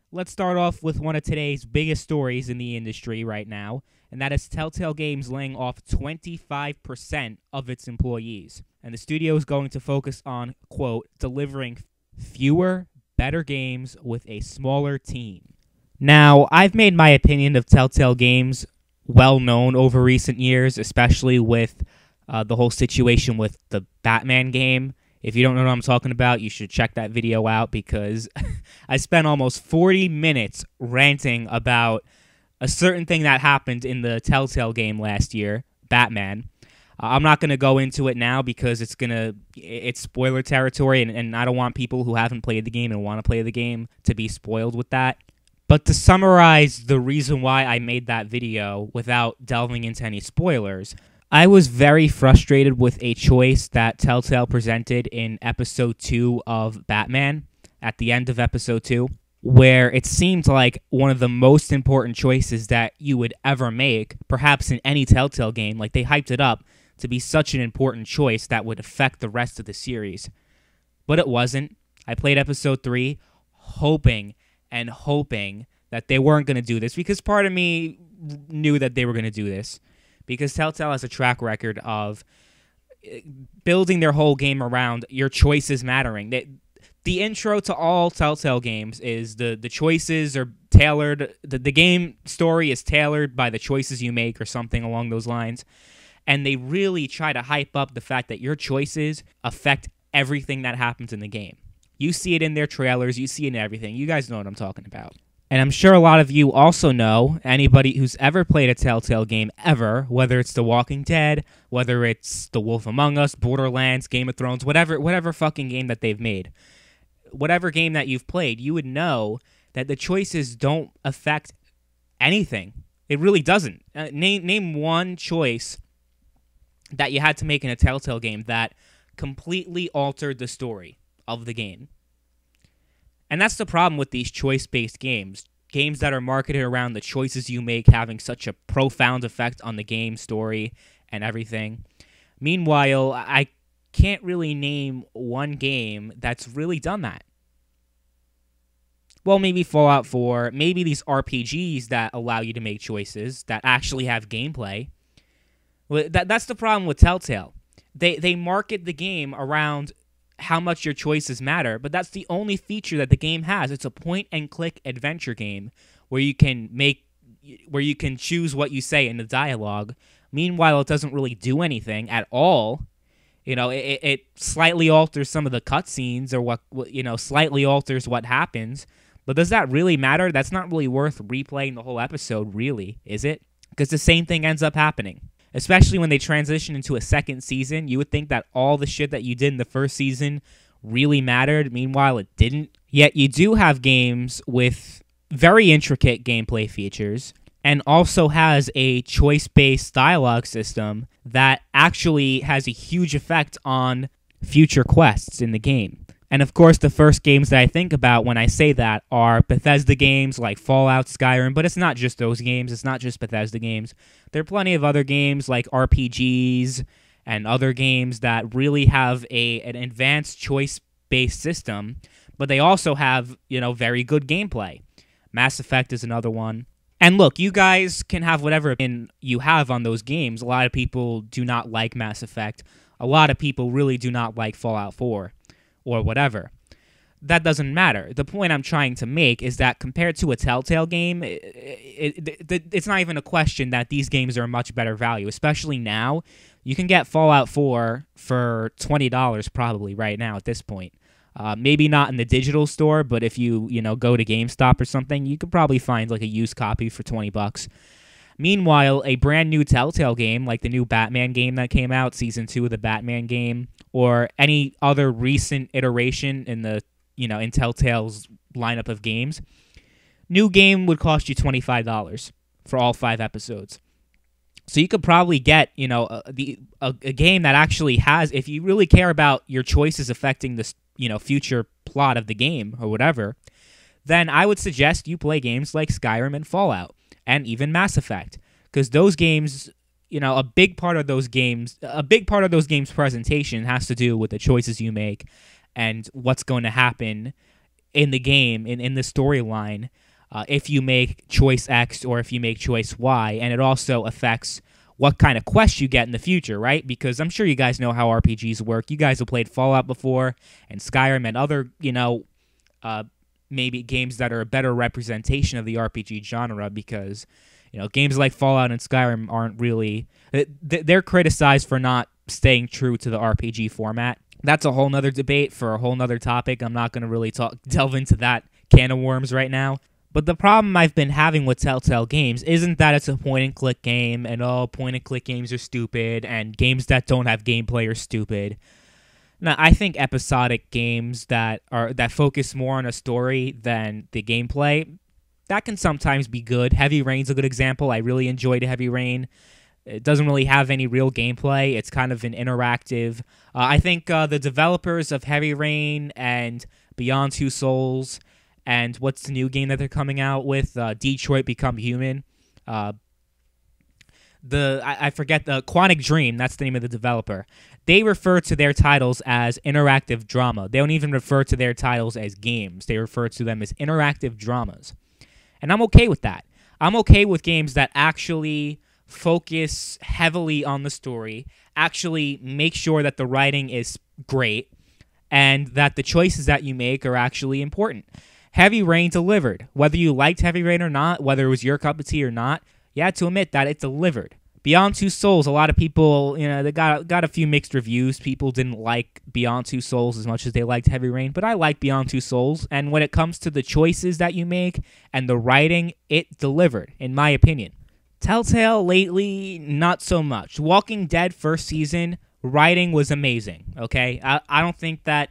Let's start off with one of today's biggest stories in the industry right now, and that is Telltale Games laying off 25% of its employees. And the studio is going to focus on, quote, delivering fewer, better games with a smaller team. Now, I've made my opinion of Telltale Games well known over recent years, especially with the whole situation with the Batman game. If you don't know what I'm talking about, you should check that video out because I spent almost 40 minutes ranting about a certain thing that happened in the Telltale game last year, Batman. I'm not going to go into it now because it's spoiler territory, and I don't want people who haven't played the game and want to play the game to be spoiled with that. But to summarize the reason why I made that video without delving into any spoilers, I was very frustrated with a choice that Telltale presented in episode 2 of Batman, at the end of episode 2, where it seemed like one of the most important choices that you would ever make, perhaps in any Telltale game. Like, they hyped it up to be such an important choice that would affect the rest of the series. But it wasn't. I played episode 3 hoping that they weren't going to do this, because part of me knew that they were going to do this. Because Telltale has a track record of building their whole game around your choices mattering. The intro to all Telltale games is the choices are tailored. The game story is tailored by the choices you make or something along those lines. And they really try to hype up the fact that your choices affect everything that happens in the game. You see it in their trailers. You see it in everything. You guys know what I'm talking about. And I'm sure a lot of you also know, anybody who's ever played a Telltale game ever, whether it's The Walking Dead, whether it's The Wolf Among Us, Borderlands, Game of Thrones, whatever fucking game that they've made, whatever game that you've played, you would know that the choices don't affect anything. It really doesn't. Name one choice that you had to make in a Telltale game that completely altered the story of the game. And that's the problem with these choice-based games. Games that are marketed around the choices you make having such a profound effect on the game story and everything. Meanwhile, I can't really name one game that's really done that. Well, maybe Fallout 4, maybe these RPGs that allow you to make choices that actually have gameplay. That's the problem with Telltale. They market the game around how much your choices matter, but that's the only feature that the game has. It's a point-and-click adventure game where you can choose what you say in the dialogue. Meanwhile, it doesn't really do anything at all. You know, it slightly alters some of the cutscenes or slightly alters what happens. But does that really matter? That's not really worth replaying the whole episode, really, is it? Because the same thing ends up happening. Especially when they transition into a second season, you would think that all the shit that you did in the first season really mattered. Meanwhile, it didn't. Yet you do have games with very intricate gameplay features and also has a choice-based dialogue system that actually has a huge effect on future quests in the game. And of course, the first games that I think about when I say that are Bethesda games like Fallout, Skyrim, but it's not just those games. It's not just Bethesda games. There are plenty of other games like RPGs and other games that really have an advanced choice-based system, but they also have, very good gameplay. Mass Effect is another one. And look, you guys can have whatever opinion you have on those games. A lot of people do not like Mass Effect. A lot of people really do not like Fallout 4. Or whatever. That doesn't matter. The point I'm trying to make is that compared to a Telltale game, it's not even a question that these games are a much better value, especially now. You can get Fallout 4 for $20 probably right now at this point. Maybe not in the digital store, but if you go to GameStop or something, you could probably find like a used copy for $20. Meanwhile, a brand new Telltale game, like the new Batman game that came out, Season 2 of the Batman game, or any other recent iteration in in Telltale's lineup of games, new game would cost you $25 for all 5 episodes. So you could probably get, a game that actually has, if you really care about your choices affecting the, future plot of the game or whatever, then I would suggest you play games like Skyrim and Fallout. And even Mass Effect, because those games, a big part of those games' presentation has to do with the choices you make and what's going to happen in the game, in the storyline, if you make choice X or if you make choice Y, and it also affects what kind of quests you get in the future, right? Because I'm sure you guys know how RPGs work. You guys have played Fallout before, and Skyrim, and other, maybe games that are a better representation of the RPG genre, because, games like Fallout and Skyrim aren't really... They're criticized for not staying true to the RPG format. That's a whole nother debate for a whole nother topic. I'm not going to really delve into that can of worms right now. But the problem I've been having with Telltale Games isn't that it's a point-and-click game, and point-and-click games are stupid, and games that don't have gameplay are stupid. Now, I think episodic games that focus more on a story than the gameplay, that can sometimes be good. Heavy Rain's a good example. I really enjoyed Heavy Rain. It doesn't really have any real gameplay. It's kind of an interactive. I think the developers of Heavy Rain and Beyond Two Souls, and what's the new game that they're coming out with? Detroit Become Human. I forget, the Quantic Dream. That's the name of the developer. They refer to their titles as interactive drama. They don't even refer to their titles as games. They refer to them as interactive dramas. And I'm okay with that. I'm okay with games that actually focus heavily on the story, actually make sure that the writing is great, and that the choices that you make are actually important. Heavy Rain delivered. Whether you liked Heavy Rain or not, whether it was your cup of tea or not, you had to admit that it delivered. Beyond Two Souls, a lot of people, they got a few mixed reviews. People didn't like Beyond Two Souls as much as they liked Heavy Rain, but I like Beyond Two Souls, and when it comes to the choices that you make and the writing, it delivered, in my opinion. Telltale lately, not so much. Walking Dead first season, writing was amazing, okay? I don't think that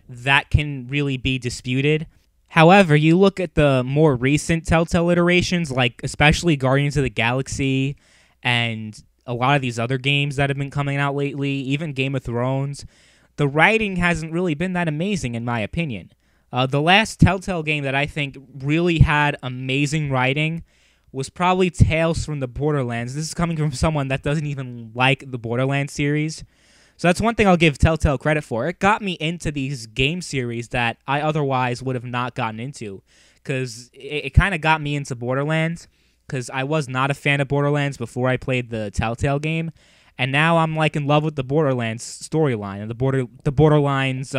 can really be disputed. However, you look at the more recent Telltale iterations, like especially Guardians of the Galaxy and a lot of these other games that have been coming out lately, even Game of Thrones, the writing hasn't really been that amazing, in my opinion. The last Telltale game that I think really had amazing writing was probably Tales from the Borderlands. This is coming from someone that doesn't even like the Borderlands series. So that's one thing I'll give Telltale credit for. It got me into these game series that I otherwise would have not gotten into, because it kind of got me into Borderlands, because I was not a fan of Borderlands before I played the Telltale game, and now I'm like in love with the Borderlands storyline and the Borderlands,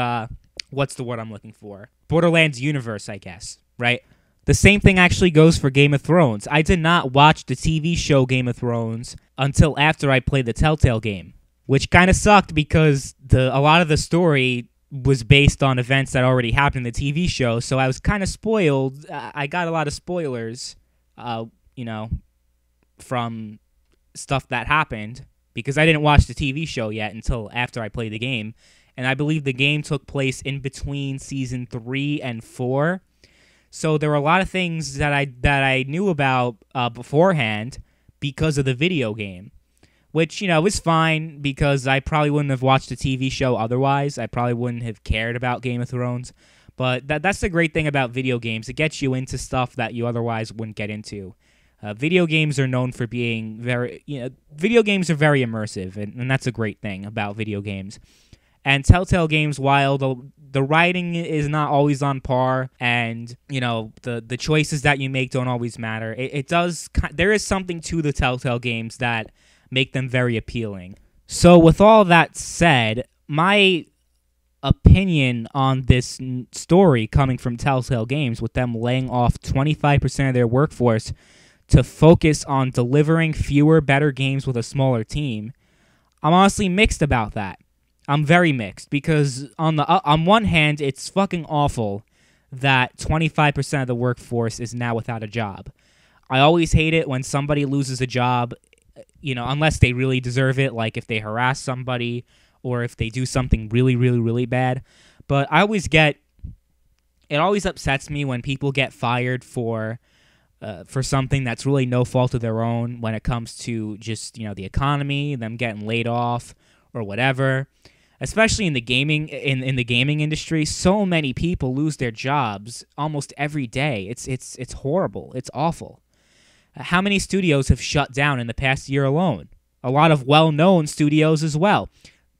what's the word I'm looking for? Borderlands universe, I guess, right? The same thing actually goes for Game of Thrones. I did not watch the TV show Game of Thrones until after I played the Telltale game, which kind of sucked because a lot of the story was based on events that already happened in the TV show, so I was kind of spoiled. I got a lot of spoilers, from stuff that happened, because I didn't watch the TV show yet until after I played the game, and I believe the game took place in between Season 3 and 4, so there were a lot of things that I knew about beforehand because of the video game. Which, is fine, because I probably wouldn't have watched the TV show otherwise. I probably wouldn't have cared about Game of Thrones. But that's the great thing about video games. It gets you into stuff that you otherwise wouldn't get into. Video games are known for being video games are very immersive, and that's a great thing about video games. And Telltale games, while the writing is not always on par, and, the choices that you make don't always matter, there is something to the Telltale games that make them very appealing. So with all that said, my opinion on this story coming from Telltale Games, with them laying off 25% of their workforce to focus on delivering fewer, better games with a smaller team, I'm honestly mixed about that. I'm very mixed, because on one hand, it's fucking awful that 25% of the workforce is now without a job. I always hate it when somebody loses a job, unless they really deserve it, like if they harass somebody or if they do something really, really, really bad. But it always upsets me when people get fired for something that's really no fault of their own, when it comes to just, the economy, them getting laid off or whatever. Especially in the gaming industry, so many people lose their jobs almost every day. It's horrible. It's awful. How many studios have shut down in the past year alone? A lot of well-known studios as well.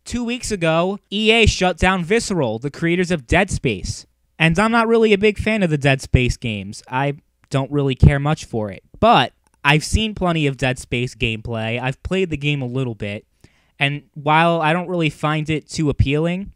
2 weeks ago, EA shut down Visceral, the creators of Dead Space. And I'm not really a big fan of the Dead Space games. I don't really care much for it. But I've seen plenty of Dead Space gameplay. I've played the game a little bit. And while I don't really find it too appealing,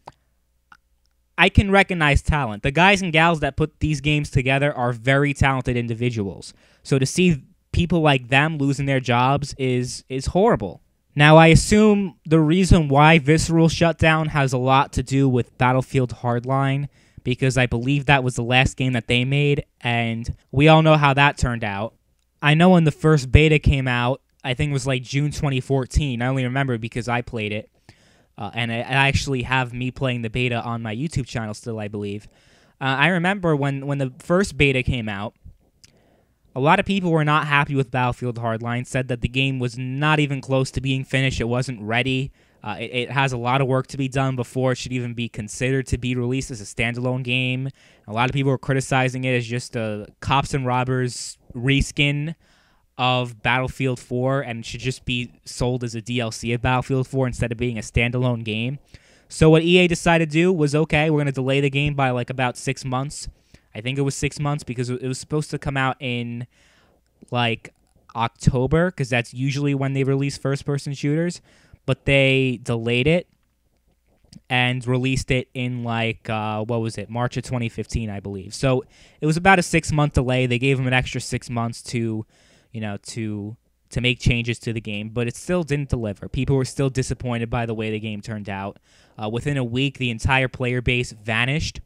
I can recognize talent. The guys and gals that put these games together are very talented individuals. So to see people like them losing their jobs is horrible. Now, I assume the reason why Visceral shut down has a lot to do with Battlefield Hardline, because I believe that was the last game that they made, and we all know how that turned out. I know when the first beta came out, I think it was like June 2014. I only remember because I played it. And I actually have me playing the beta on my YouTube channel still, I believe. I remember when the first beta came out, a lot of people were not happy with Battlefield Hardline, said that the game was not even close to being finished, it wasn't ready. It has a lot of work to be done before it should even be considered to be released as a standalone game. A lot of people were criticizing it as just a Cops and Robbers reskin of Battlefield 4 and should just be sold as a DLC of Battlefield 4 instead of being a standalone game. So what EA decided to do was, okay, we're going to delay the game by like about 6 months. I think it was 6 months because it was supposed to come out in like October, because that's usually when they release first-person shooters. But they delayed it and released it in like, March of 2015, I believe. So it was about a 6-month delay. They gave them an extra 6 months to make changes to the game, but it still didn't deliver. People were still disappointed by the way the game turned out. Within a week, the entire player base vanished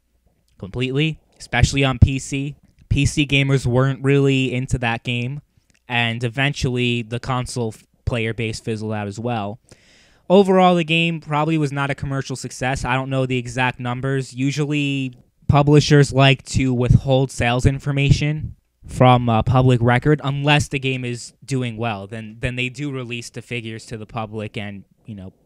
completely, especially on PC. PC gamers weren't really into that game, and eventually the console player base fizzled out as well. Overall, the game probably was not a commercial success. I don't know the exact numbers. Usually, publishers like to withhold sales information from public record unless the game is doing well. Then they do release the figures to the public and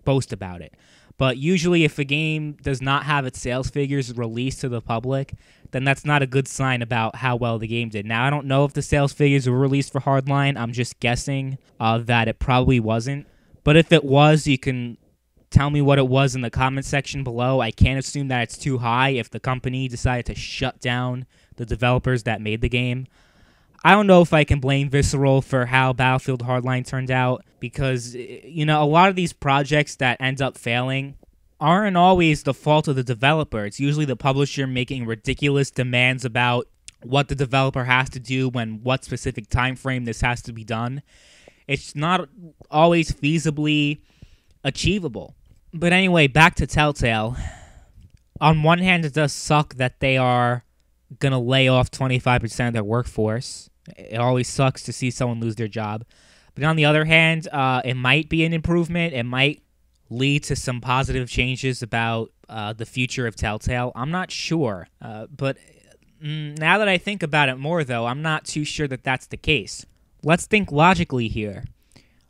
boast about it. But usually if a game does not have its sales figures released to the public, then that's not a good sign about how well the game did. Now, I don't know if the sales figures were released for Hardline. I'm just guessing that it probably wasn't. But if it was, you can tell me what it was in the comment section below. I can't assume that it's too high if the company decided to shut down the developers that made the game. I don't know if I can blame Visceral for how Battlefield Hardline turned out, because, a lot of these projects that end up failing aren't always the fault of the developer. It's usually the publisher making ridiculous demands about what the developer has to do and what specific time frame this has to be done. It's not always feasibly achievable. But anyway, back to Telltale. On one hand, it does suck that they are going to lay off 25% of their workforce. It always sucks to see someone lose their job. But on the other hand, it might be an improvement. It might lead to some positive changes about the future of Telltale. I'm not sure. But now that I think about it more, though, I'm not too sure that that's the case. Let's think logically here.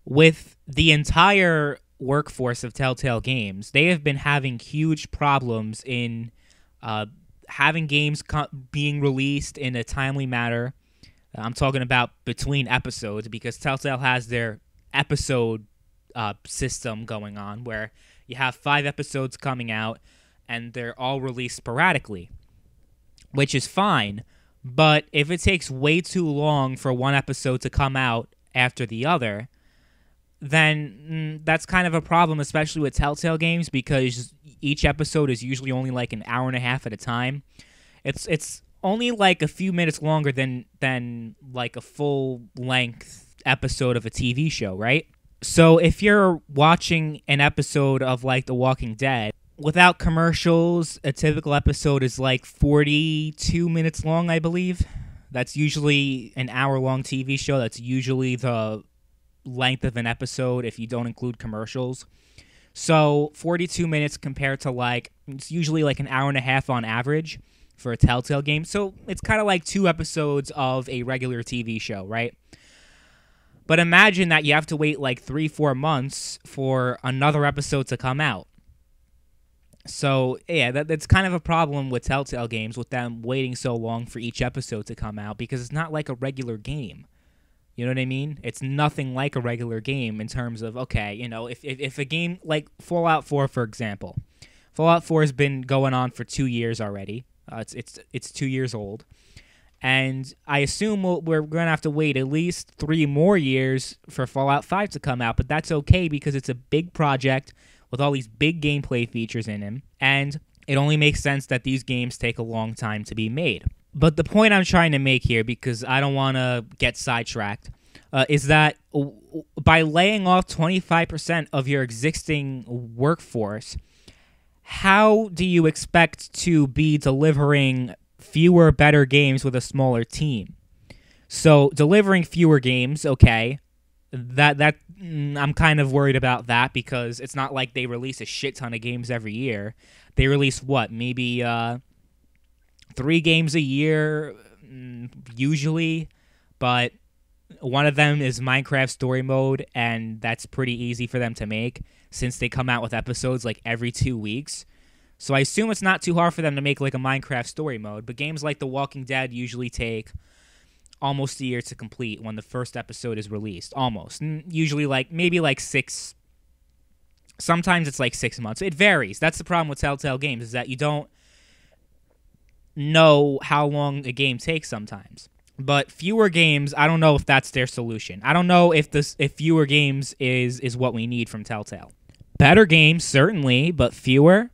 With the entire workforce of Telltale Games, they have been having huge problems in having games being released in a timely manner. I'm talking about between episodes, because Telltale has their episode system going on where you have 5 episodes coming out and they're all released sporadically, which is fine. But if it takes way too long for one episode to come out after the other, then that's kind of a problem, especially with Telltale games, because each episode is usually only like an hour and a half at a time. It's only like a few minutes longer than like a full-length episode of a TV show, right? So if you're watching an episode of like The Walking Dead, without commercials, a typical episode is like 42 minutes long, I believe. That's usually an hour-long TV show. That's usually the length of an episode if you don't include commercials. So 42 minutes compared to it's usually like an hour and a half on average for a Telltale game. So it's kind of like 2 episodes of a regular TV show, right? But imagine that you have to wait like 3-4 months for another episode to come out. So, yeah, that's kind of a problem with Telltale games, with them waiting so long for each episode to come out, because it's not like a regular game. You know what I mean? It's nothing like a regular game in terms of, okay, if a game like Fallout 4, for example. Fallout 4 has been going on for 2 years already. It's 2 years old, and I assume we're going to have to wait at least 3 more years for Fallout 5 to come out. But that's okay because it's a big project with all these big gameplay features in them, and it only makes sense that these games take a long time to be made. But the point I'm trying to make here, because I don't want to get sidetracked, is that by laying off 25% of your existing workforce, how do you expect to be delivering fewer, better games with a smaller team? So delivering fewer games, okay, that I'm kind of worried about that, because it's not like they release a shit ton of games every year. They release maybe 3 games a year usually, but one of them is Minecraft Story Mode, and that's pretty easy for them to make since they come out with episodes like every 2 weeks. So I assume it's not too hard for them to make like a Minecraft Story Mode, but games like The Walking Dead usually take almost a year to complete when the first episode is released. Almost. Usually maybe 6. Sometimes it's like 6 months. It varies. That's the problem with Telltale games, is that you don't know how long a game takes sometimes. But fewer games, I don't know if that's their solution. I don't know if fewer games is what we need from Telltale. Better games, certainly, but fewer?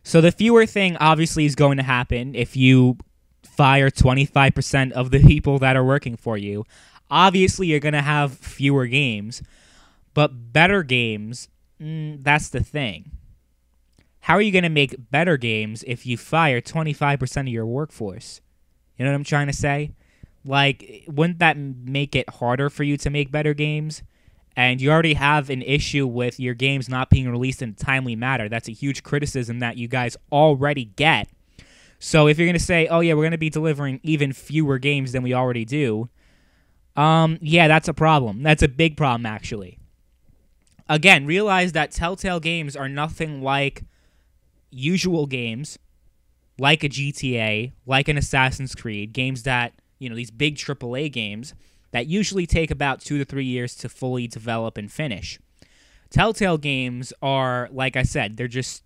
So the fewer thing obviously is going to happen if you fire 25% of the people that are working for you. Obviously, you're going to have fewer games, but better games, that's the thing. How are you going to make better games if you fire 25% of your workforce? You know what I'm trying to say? Like, wouldn't that make it harder for you to make better games? And you already have an issue with your games not being released in a timely manner. That's a huge criticism that you guys already get. So if you're going to say, oh yeah, we're going to be delivering even fewer games than we already do, yeah, that's a problem. That's a big problem, actually. Again, realize that Telltale games are nothing like usual games, like a GTA, like an Assassin's Creed, games that, these big AAA games that usually take about 2 to 3 years to fully develop and finish. Telltale games are, like I said, they're just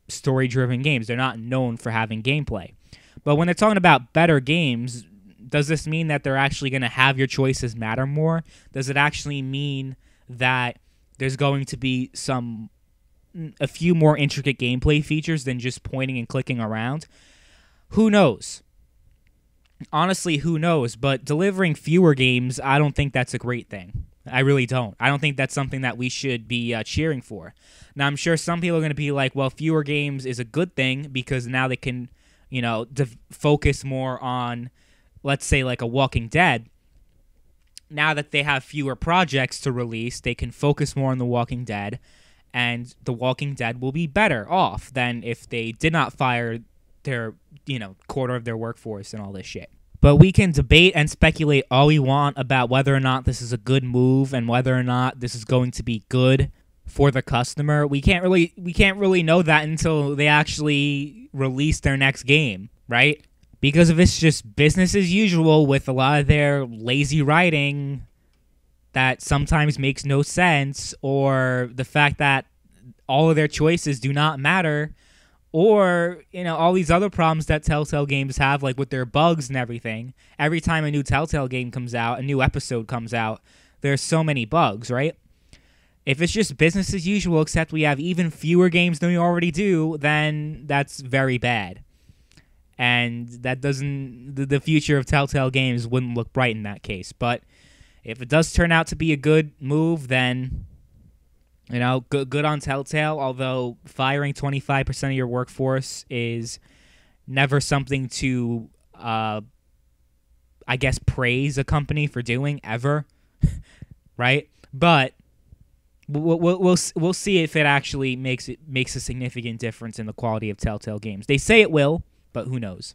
story-driven games. They're not known for having gameplay. But when they're talking about better games, does this mean that they're actually going to have your choices matter more? Does it actually mean that there's going to be a few more intricate gameplay features than just pointing and clicking around? Who knows? Honestly, who knows? But delivering fewer games, I don't think that's a great thing. I really don't. I don't think that's something that we should be cheering for. Now, I'm sure some people are going to be like, well, fewer games is a good thing because now they can, focus more on, let's say, like a Walking Dead. Now that they have fewer projects to release, they can focus more on The Walking Dead, and The Walking Dead will be better off than if they did not fire their, quarter of their workforce and all this shit. But we can debate and speculate all we want about whether or not this is a good move and whether or not this is going to be good for the customer. We can't really know that until they actually release their next game, right? Because if it's just business as usual with a lot of their lazy writing that sometimes makes no sense, or the fact that all of their choices do not matter, or, all these other problems that Telltale games have, like with their bugs and everything. Every time a new Telltale game comes out, a new episode comes out, there's so many bugs, right? If it's just business as usual, except we have even fewer games than we already do, then that's very bad. And that doesn't, the future of Telltale games wouldn't look bright in that case. But if it does turn out to be a good move, then, good on Telltale, although firing 25% of your workforce is never something to, praise a company for doing, ever, right? But we'll see if it actually makes a significant difference in the quality of Telltale games. They say it will, but who knows?